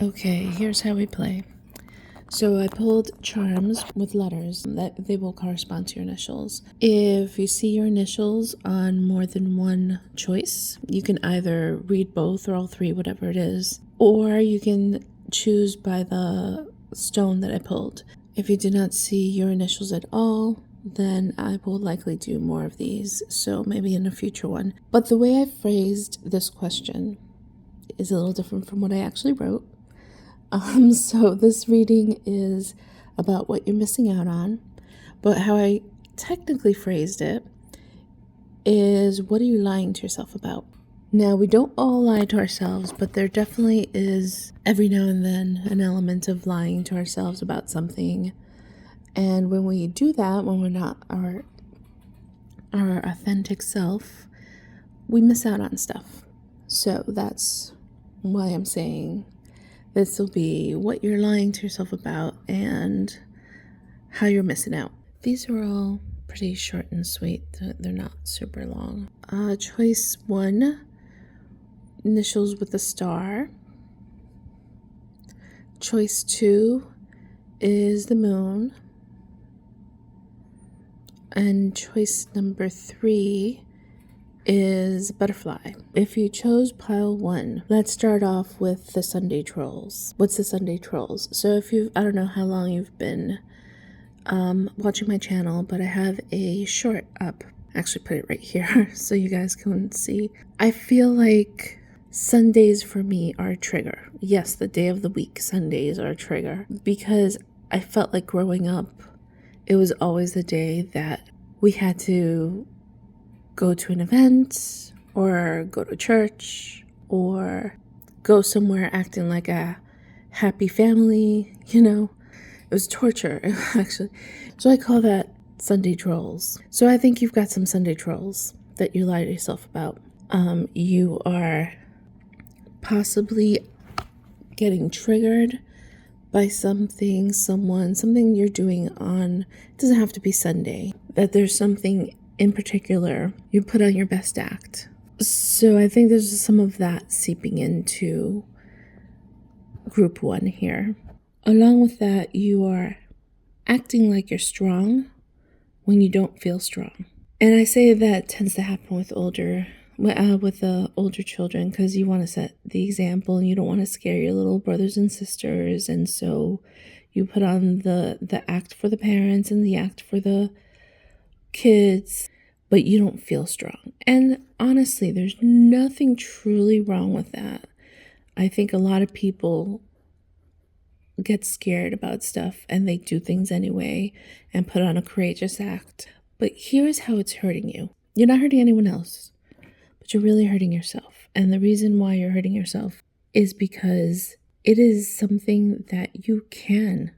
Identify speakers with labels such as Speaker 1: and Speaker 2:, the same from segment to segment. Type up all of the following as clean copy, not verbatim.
Speaker 1: Okay, here's how we play. So I pulled charms with letters that they will correspond to your initials. If you see your initials on more than one choice, you can either read both or all three, whatever it is, or you can choose by the stone that I pulled. If you do not see your initials at all, then I will likely do more of these, so maybe in a future one. But the way I phrased this question is a little different from what I actually wrote. So this reading is about what you're missing out on, but how I technically phrased it is, what are you lying to yourself about? Now, we don't all lie to ourselves, but there definitely is every now and then an element of lying to ourselves about something. And when we do that, when we're not our authentic self, we miss out on stuff. So that's why I'm saying this will be what you're lying to yourself about and how you're missing out. These are all pretty short and sweet. They're not super long. Choice 1, initials with a star. Choice 2 is the moon. And choice number 3 is butterfly. If you chose pile 1, let's start off with the Sunday Trolls. What's the Sunday Trolls? So I don't know how long you've been watching my channel, but I have a short up. Actually put it right here so you guys can see. I feel like Sundays for me are a trigger. Yes, the day of the week, Sundays are a trigger, because I felt like growing up, it was always the day that we had to go to an event or go to church or go somewhere acting like a happy family, It was torture, actually. So I call that Sunday trolls. So I think you've got some Sunday trolls that you lie to yourself about. You are possibly getting triggered by something you're doing on, it doesn't have to be Sunday, that there's something in particular you put on your best act. So I think there's some of that seeping into group 1 here. Along with that, you are acting like you're strong when you don't feel strong. And I say that tends to happen with the older children, because you want to set the example and you don't want to scare your little brothers and sisters, and so you put on the act for the parents and the act for the kids, but you don't feel strong. And honestly, there's nothing truly wrong with that. I think a lot of people get scared about stuff and they do things anyway and put on a courageous act. But here's how it's hurting you. You're not hurting anyone else, but you're really hurting yourself. And the reason why you're hurting yourself is because it is something that you can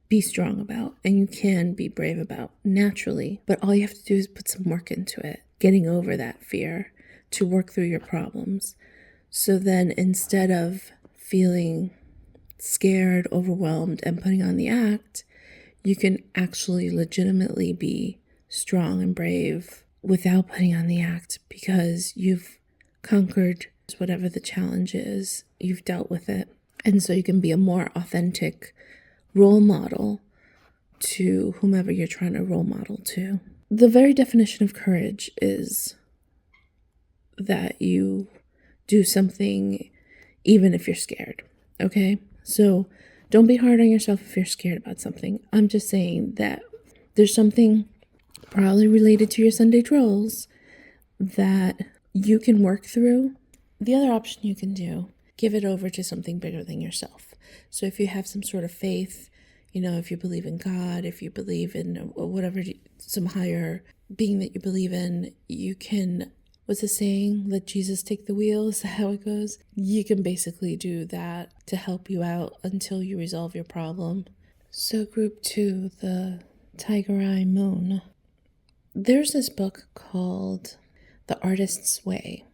Speaker 1: be strong about and you can be brave about naturally, but all you have to do is put some work into it, getting over that fear to work through your problems. So then instead of feeling scared, overwhelmed, and putting on the act, you can actually legitimately be strong and brave without putting on the act, because you've conquered whatever the challenge is, you've dealt with it. And so you can be a more authentic role model to whomever you're trying to role model to. The very definition of courage is that you do something even if you're scared, okay? So don't be hard on yourself if you're scared about something. I'm just saying that there's something probably related to your Sunday trolls that you can work through. The other option you can do, give it over to something bigger than yourself. So if you have some sort of faith, if you believe in God, if you believe in whatever, some higher being that you believe in, you can, what's the saying? Let Jesus take the wheel. Is that how it goes? You can basically do that to help you out until you resolve your problem. So group 2, the Tiger Eye Moon. There's this book called The Artist's Way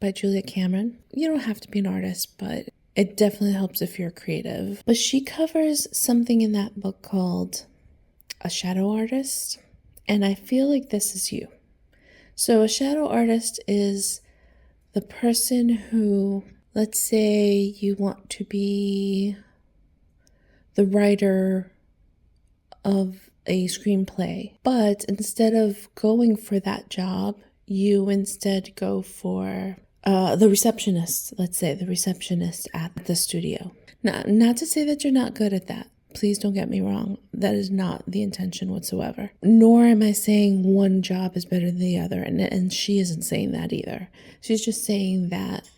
Speaker 1: by Julia Cameron. You don't have to be an artist, but it definitely helps if you're creative. But she covers something in that book called a shadow artist. And I feel like this is you. So a shadow artist is the person who Let's say you want to be the writer of a screenplay, but instead of going for that job, you instead go for the receptionist, let's say the receptionist at the studio. Now, not to say that you're not good at that. Please don't get me wrong. That is not the intention whatsoever. Nor am I saying one job is better than the other. And she isn't saying that either. She's just saying that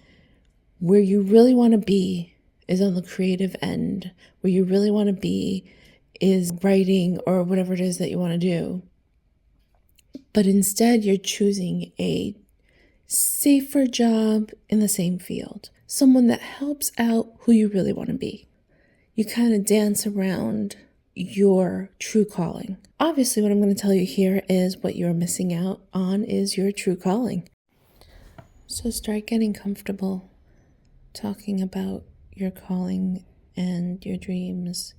Speaker 1: where you really want to be is on the creative end. Where you really want to be is writing or whatever it is that you want to do. But instead, you're choosing a safer job in the same field. Someone that helps out who you really want to be. You kind of dance around your true calling. Obviously, what I'm going to tell you here is what you're missing out on is your true calling. So start getting comfortable talking about your calling and your dreams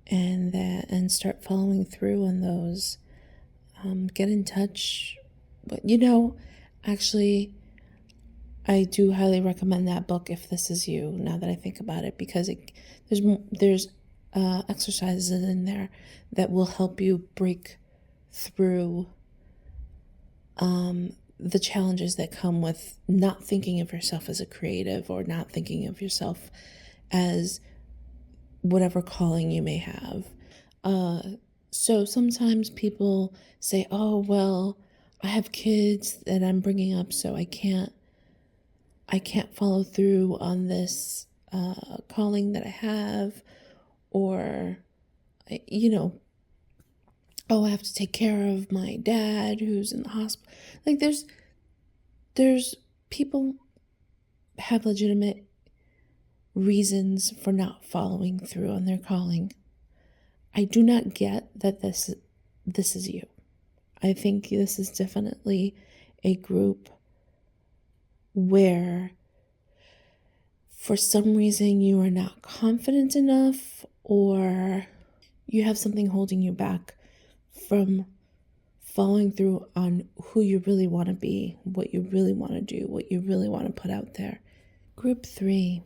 Speaker 1: and start following through on those. Get in touch. But actually, I do highly recommend that book if this is you, now that I think about it, because there's exercises in there that will help you break through the challenges that come with not thinking of yourself as a creative or not thinking of yourself as whatever calling you may have. So sometimes people say, oh, well, I have kids that I'm bringing up, so I can't follow through on this calling that I have, or, oh, I have to take care of my dad who's in the hospital. Like there's people have legitimate reasons for not following through on their calling. I do not get that this is you. I think this is definitely a group where for some reason you are not confident enough, or you have something holding you back from following through on who you really want to be, what you really want to do, what you really want to put out there. Group 3,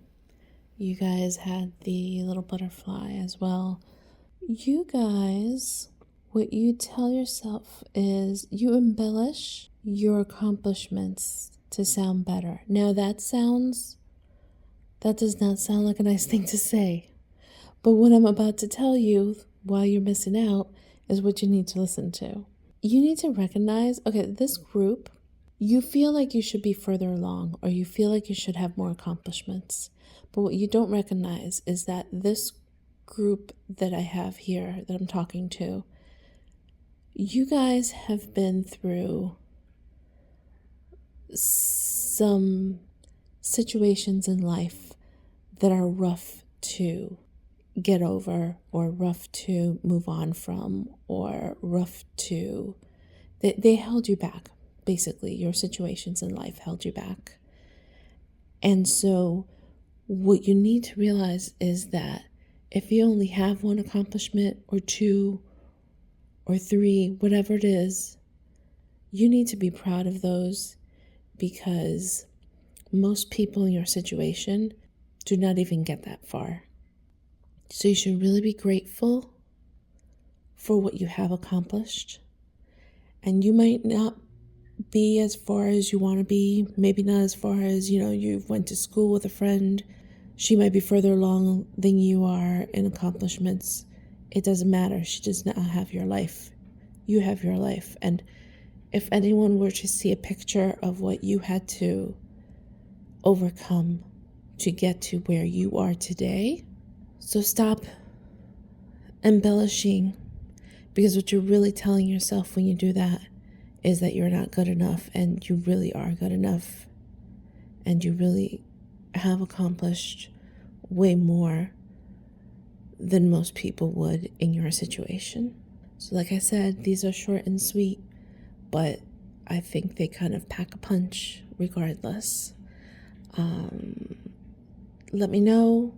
Speaker 1: you guys had the little butterfly as well. You guys, what you tell yourself is you embellish your accomplishments to sound better. Now that does not sound like a nice thing to say. But what I'm about to tell you while you're missing out is what you need to listen to. You need to recognize, okay, this group, you feel like you should be further along, or you feel like you should have more accomplishments. But what you don't recognize is that this group that I have here that I'm talking to, you guys have been through some situations in life that are rough to get over, or rough to move on from, or rough to, they held you back. Basically, your situations in life held you back. And so what you need to realize is that if you only have one accomplishment or two or three, whatever it is, you need to be proud of those, because most people in your situation do not even get that far. So you should really be grateful for what you have accomplished. And you might not be as far as you want to be, maybe not as far as, you went to school with a friend. She might be further along than you are in accomplishments. It doesn't matter. She does not have your life. You have your life. And if anyone were to see a picture of what you had to overcome to get to where you are today, so stop embellishing, because what you're really telling yourself when you do that is that you're not good enough, and you really are good enough, and you really have accomplished way more than most people would in your situation. So like I said, these are short and sweet, but I think they kind of pack a punch regardless. Let me know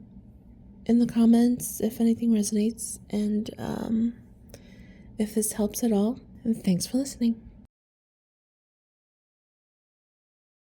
Speaker 1: in the comments if anything resonates, and if this helps at all. And thanks for listening.